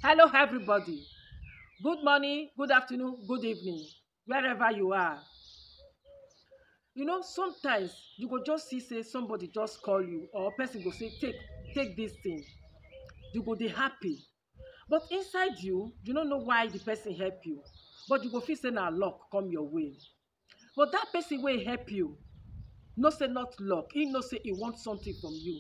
Hello, everybody. Good morning, good afternoon, good evening, wherever you are. Sometimes you go just see say somebody just call you or person go say take this thing. You go dey happy, but inside you, you no know why the person help you, but you go feel say na luck come your way. But that person wey help you, no say not luck, he know say he want something from you.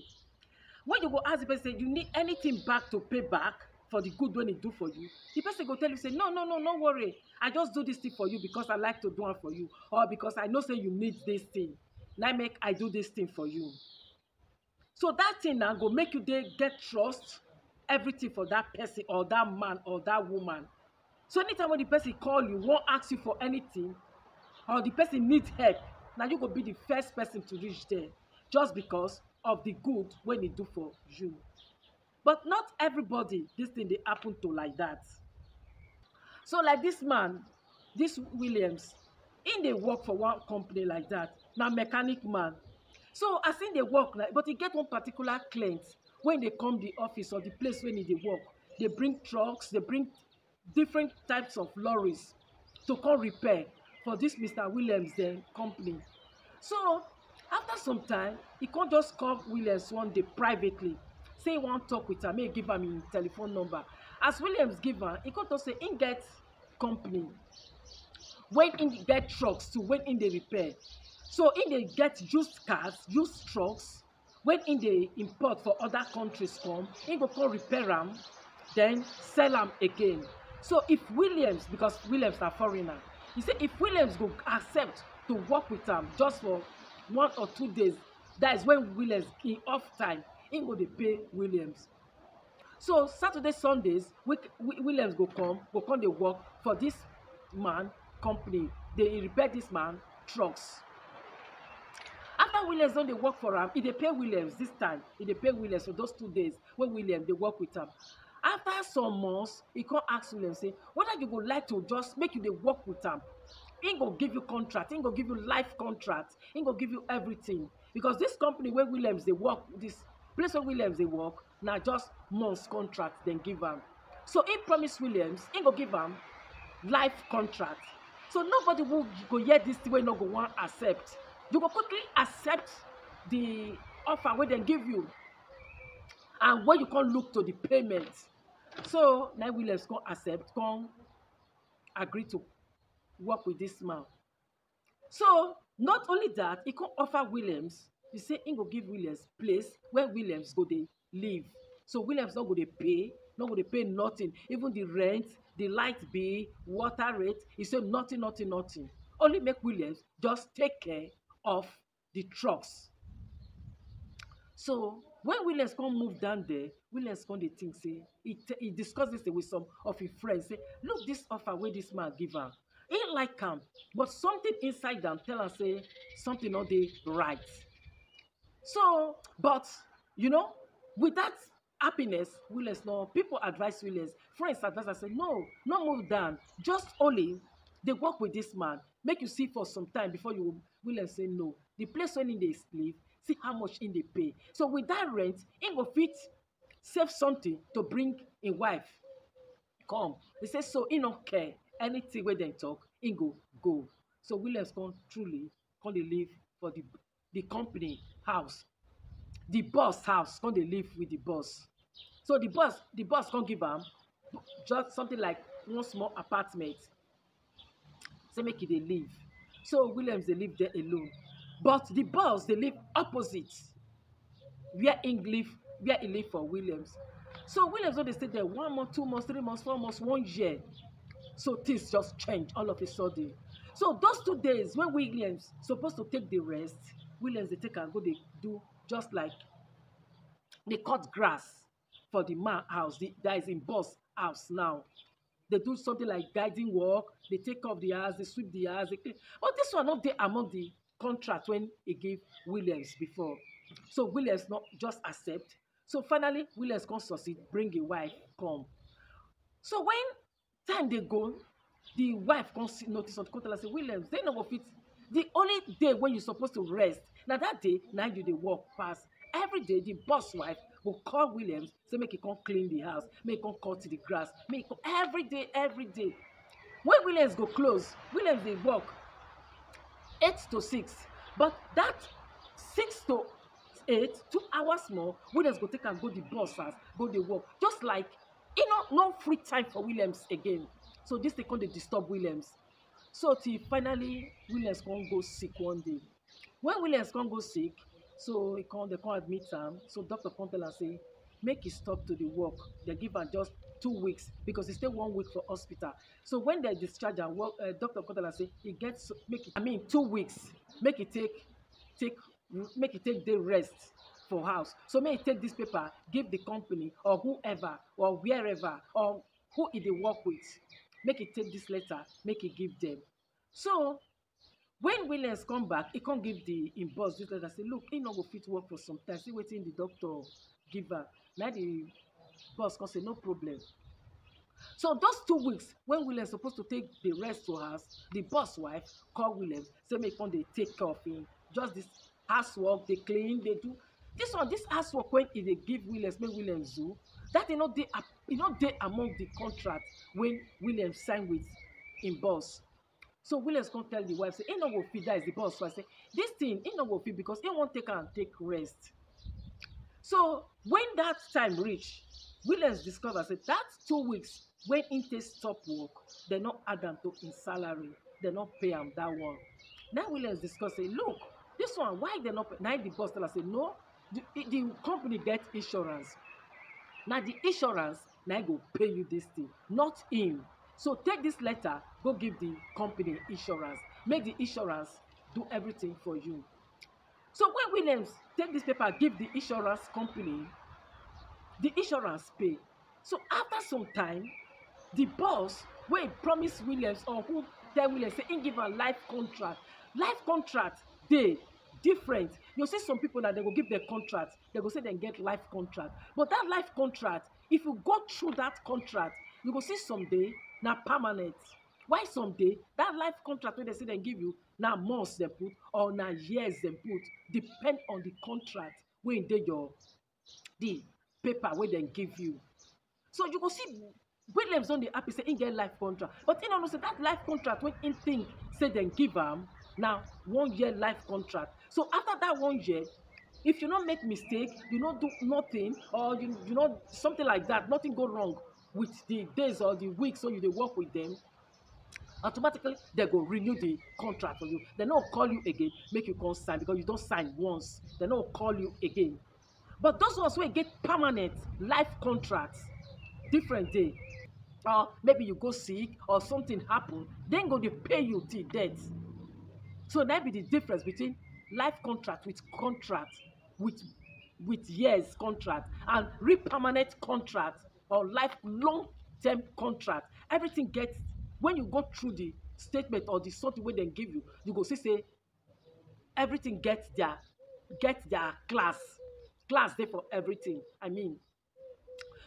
When you go ask the person say you need anything back to pay back for the good wey he do for you, the person go tell you say no, no worry, I just do this thing for you because I like to do am for you, or because I know say you need this thing, na make I do this thing for you. So that thing na go make you dey get trust everything for that person or that man or that woman. So anytime when the person call you wan ask you for anything, or the person need help, na you go be the first person to reach there, just because of the good wey e do for you. But not everybody this thing dey happen to like that. So like this man, this Williams, he dey work for one company like that, na mechanic man. So as he dey work, like, but he get one particular client when dey come the office or the place wey he dey work, dey bring trucks, dey bring different types of lorries to come repair for this Mr. Williams dem company. So after some time, he come just call Williams one day privately, say he wan talk with am, make he give am him telephone number. As Williams give am, he come talk say him get company when him get trucks too, when him dey repair. So him dey get used cars, used trucks, when him dey import for other countries come, him go come repair am, then sell am again. So if Williams, because Williams na foreigner, he say if Williams go accept to work with am just for 1 or 2 days, that is when Williams in off time, him go dey pay Williams. So Saturday, Sundays, Williams go come dey work for this man company, dey repair this man trucks. After Williams don dey work for am, he dey pay Williams this time, he dey pay Williams for those 2 days wey Williams dey work with am. After some months, he come ask Williams say whether you go like to just make you dey work with am. He go give you contract, he go give you life contract, he go give you everything, because this company wey Williams dey work, this place wey Williams dey work, na just months contract dem give am. So he promise Williams he go give am life contract. So nobody will go hear this thing wey no go wan accept. You go quickly accept the offer wey dem give you, and when you come look to the payment. So na Williams come accept, come agree to work with this man. So not only that, he come offer Williams, he say he go give Williams place where Williams go dey live. So Williams no go dey pay, no go dey pay nothing, even the rent, the light bill, water rate, he say nothing. Only make Williams just take care of the trucks. So when Williams come move down there, Williams come dey think say he discuss this thing with some of his friends, say look this offer wey this man give am, he like am, but something inside am tell am say something no dey right. So but with that happiness, Williams, no, people advise Williams, friends advise am say no move down, just only dey work with this man, make you see for some time before you. Williams say no, the place wey him dey live, see how much him dey pay, so with that rent him go fit save something to bring him wife come. He say so he no care anything wey dem talk, him go. So Williams come dey live for the company house, the boss house, come dey live with the boss. So the boss come give am just something like one small apartment, say make e dey live. So Williams dey live there alone, but the boss dey live opposite where he live for Williams. So Williams don dey stay there 1 month, 2 months, 3 months, 4 months, 1 year. So things just change all of a sudden. So those 2 days when Williams suppose to take the rest, Williams dey take am go dey do just like dey cut grass for the man house, that is im boss house now. They do something like guiding work, they take care of the house, they sweep the house, they clean. But this one not dey among the contract when he gave Williams before. So Williams not just accept. So finally Williams come succeed, bring a wife come. So when time dey go, the wife come see notice something, come tell her say Williams, they no go fit, the only day when you suppose to rest, na that day na you dey work pass Every day the boss wife go call Williams say make he come clean the house, make he come cut the grass, make he come every day, every day. When Williams go close, Williams dey work 8 to 6, but that 6 to 8, 2 hours more, Williams go take am go the boss house, go dey work. Just like no free time for Williams again. So this thing come dey disturb Williams. So till finally Williams come go sick one day. When Williams come go sick, so they come admit am. So doctor come tell am say make he stop to the work. They give am just 2 weeks because he stay 1 week for hospital. So when they discharge am, doctor come tell am say he get 2 weeks. Make he take day rest for house. So make he take this paper, give the company or whoever or wherever or who he dey work with. Make he take this letter, make he give them. So when Williams come back, he come give him boss this letter, say look, he no go fit work for some time, see wetin the doctor give am. Na the boss come say no problem. So those 2 weeks when Williams supposed to take the rest for house, the boss wife call Williams say make come dey take care of him. Just this housework, they clean, they do this housework when he dey give Williams, make Williams do. That e no dey among the contract when Williams sign with him boss. So Williams come tell the wife say he no go fit. That is the boss wife say this thing he no go fit because he wan take am take rest. So when that time reach, Williams discover say that 2 weeks when he take stop work, they no add am to him salary, they no pay am that one. Now Williams discuss say look, this one why they no pay. Now the boss tell her say no, the company get insurance. Now the insurance now go pay you this thing, not him. So take this letter, go give the company insurance, make the insurance do everything for you. So when Williams take this paper, give the insurance company, the insurance pay. So after some time, the boss wey promise Williams or who tell Williams say he give am life contract dey different. You see some people that they go give their contract, they go say they get life contract, but that life contract, if you go through that contract, you go see someday na permanent. Why someday that life contract wey they say they give you na months dem put or na years dem put, depend on the contract wey dey the paper wey dem give you. So you go see Williams don dey happy say he get life contract, but he no know say that life contract wey he think say dem give am na 1 year life contract. So after that 1 year, if you no make mistake, you no do nothing, or you know something like that, nothing go wrong with the days or the weeks so you dey work with them, automatically they go renew the contract for you. They no call you again make you come sign because you don sign once. They no call you again. But those ones wey get permanent life contracts, different day, or maybe you go sick or something happen, then go dey pay you till death. So that be the difference between life contract with years contract and real permanent contract or life long term contract. Everything gets, when you go through the statement or the something wey dem give you, you go see say everything get their class dey for everything. I mean,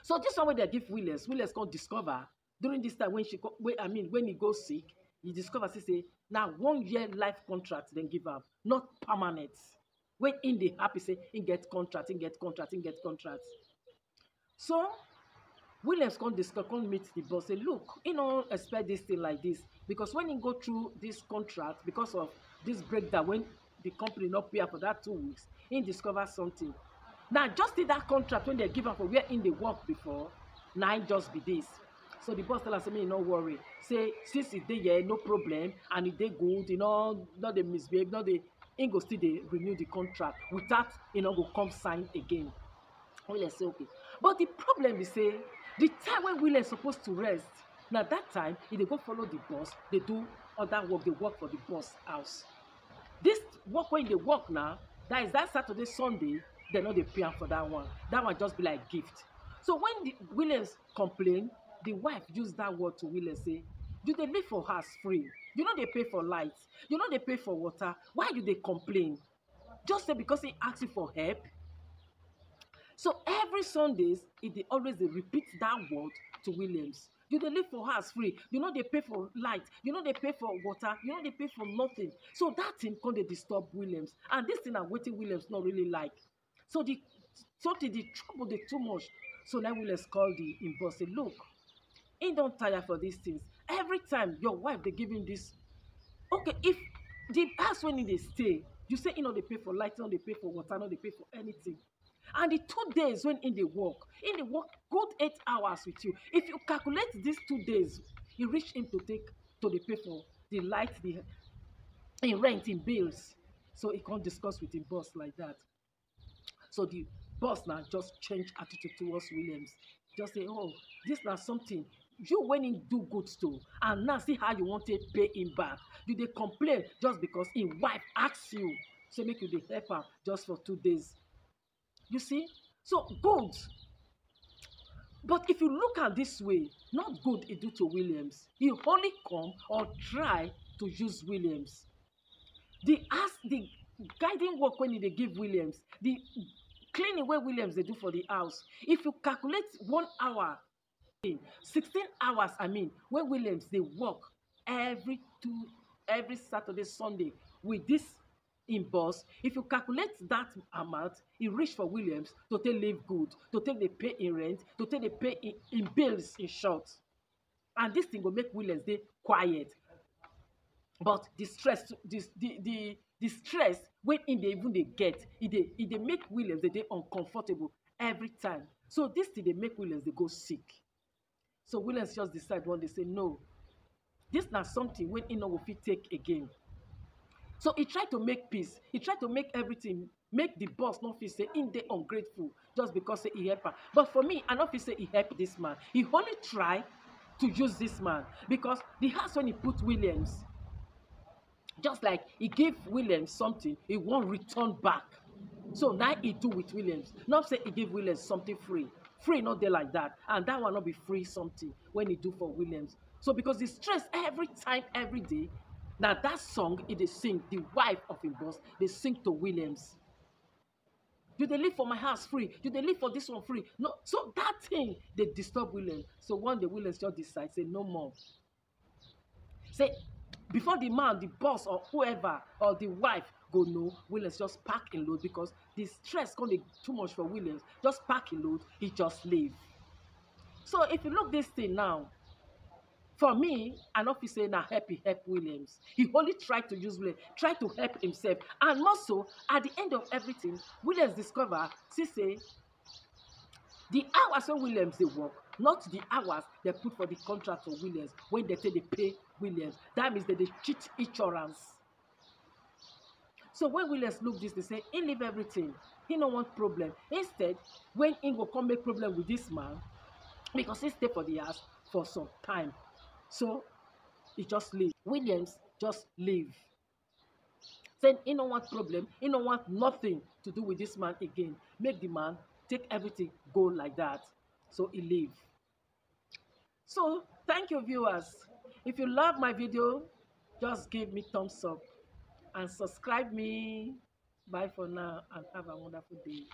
so this one wey they give Williams come discover during this time when he go sick, he discover say na 1 year life contract dem give am, not permanent. When in dey happy say he get contract. So Williams come meet the boss, say look, he no expect this thing like this, because when he go through this contract, because of this breakdown when the company not pay for that 2 weeks, he discover something. Now just in that contract when they give am for where in dey work before, now just be this. So the boss tell am say make he no worry, say since he dey here no problem and he dey good, not dey misbehave, he go still dey renew the contract without go come sign again. Williams say okay, but the problem is say the time when Williams supposed to rest, na that time he dey go follow the boss, dey do other work, dey work for the boss house. This work wey he dey work now, that is that Saturday, Sunday, they no dey pay am for that one. That one just be like gift. So when the Williams complain, the wife use that word to Williams, say you dey live for house free, you no dey pay for light, you no dey pay for water, why you dey complain? Just say because he ask you for help. So every Sundays he dey always dey repeat that word to Williams. You dey live for house free, you no dey pay for light, you no dey pay for water, you no dey pay for nothing. So that thing come dey disturb Williams, and this thing na wetin Williams no really like. So the something the trouble dey too much. So now Williams call the im boss say, look, he don tire for these things. Every time your wife dey give him this, okay, if the house when he dey stay, you say he no dey pay for light, he no dey pay for water, no dey pay for anything. And the 2 days when he dey work good 8 hours with you. If you calculate these 2 days, e reach him to dey pay for the light, the im rent, im bills. So he come discuss with im boss like that. So the boss now just change attitude towards Williams. Just say, oh, this na something you when him do good to, and now see how you want to pay him back. You dey complain just because him wife ask you, say make you dey help am just for 2 days. You see, so good. But if you look at this way, not good he do to Williams. He only come or try to use Williams. The guiding work when he dey give Williams, the cleaning wey Williams dey do for the house, if you calculate 1 hour, 16 hours, I mean, when Williams dey work every Saturday, Sunday with this im boss, if you calculate that amount, e reach for Williams to take live good, to take dey pay im rent, to take dey pay im bills, in short. And this thing go make Williams dey quiet. But the stress, the stress wey im dey even dey get, e dey make Williams dey uncomfortable every time. So this thing dey make Williams dey go sick. So Williams just decide one day say, no, this na something wey he no go fit take again. So he try to make peace. He try to make everything, make the boss no feel say him dey ungrateful just because say he help am. But for me, I no feel say he help this man. He only try to use this man because the house when he put Williams, just like he give Williams something, he wan return back. So now he do with Williams. Not say he give Williams something free. Free not there like that. And that one not be free something when he do for Williams. So because the stress every time, every day, now that song he dey sing, the wife of him boss, they sing to Williams. You dey live for my house free. You dey live for this one free. No, so that thing they disturb Williams. So one day Williams just decide, say no more. Say before the man, the boss or whoever or the wife go know, Williams just pack in load because the stress gonna be too much for Williams. Just pack in load, he just leave. So if you look this thing now, for me, I no fit say na help Williams. He only tried to use Williams, try to help himself. And also, at the end of everything, Williams discover, see say, the hours when Williams dey work, not the hours they put for the contract for Williams, when they say they pay Williams. That means that they cheat insurance. So when Williams look this, they say, he leave everything. He no want problem. Instead, when he go come make problem with this man, because he stay for the house for some time. So he just leave. Williams just leave. Saying he no want problem, he no want nothing to do with this man again. Make the man take everything, go like that. So he leave. So thank you, viewers. If you love my video, just give me thumbs up and subscribe me. Bye for now and have a wonderful day.